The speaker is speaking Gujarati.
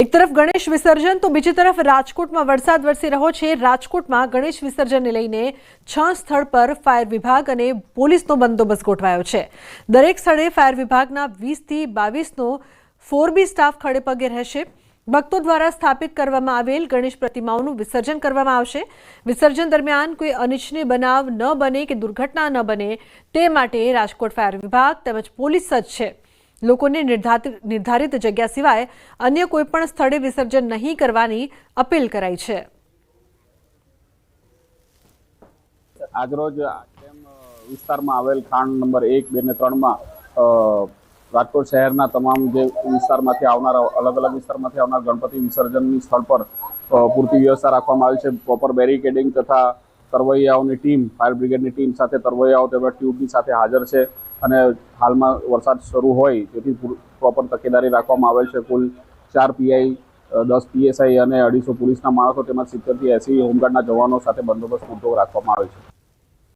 એક તરફ ગણેશ વિસર્જન તો બીજી તરફ રાજકોટમાં વરસાદ વરસી રહ્યો છે। રાજકોટમાં ગણેશ વિસર્જનને લઈને 6 સ્થળ પર ફાયર વિભાગ અને પોલીસનો બંદોબસ્ત ગોઠવાયો છે। દરેક સ્થળે ફાયર વિભાગના 20 થી 22નો 4B સ્ટાફ ખડે પગે રહેશે। ભક્તો દ્વારા સ્થાપિત કરવામાં આવેલ ગણેશ પ્રતિમાઓનું વિસર્જન કરવામાં આવશે। વિસર્જન દરમિયાન કોઈ અનિચ્છનીય બનાવ ન બને કે દુર્ઘટના ન બને તે માટે રાજકોટ ફાયર વિભાગ તેમજ પોલીસ સજ્જ છે। લોકોને નિર્ધારિત જગ્યા સિવાય અન્ય કોઈપણ સ્થળે વિસર્જન નહીં કરવાની અપીલ કરાઈ છે। આજરોજ વિસ્તારમાં આવેલ ખાંડ નંબર 1, 2 અને 3 માં રાજકોટ શહેરના તમામ જે વિસ્તારમાંથી આવનાર અલગ અલગ વિસ્તારમાંથી આવનાર ગણપતિ વિસર્જનની સ્થળ પર પૂરતી વ્યવસ્થા રાખવામાં આવી છે। પ્રોપર બેરિકેડિંગ તથા તરવૈયાઓની ટીમ, ફાયર બ્રિગેડની ટીમ સાથે તરવૈયાઓ તેમજ ટ્યુબની સાથે હાજર છે અને હાલમાં વરસાદ શરૂ હોય તેથી પ્રોપર તકેદારી રાખવામાં આવેલ છે। કુલ 4 પીઆઈ, 10 પીએસઆઈ અને 250 પોલીસના માણસો તેમજ 70 થી 80 હોમગાર્ડના જવાનો સાથે બંદોબસ્ત રાખવામાં આવે છે।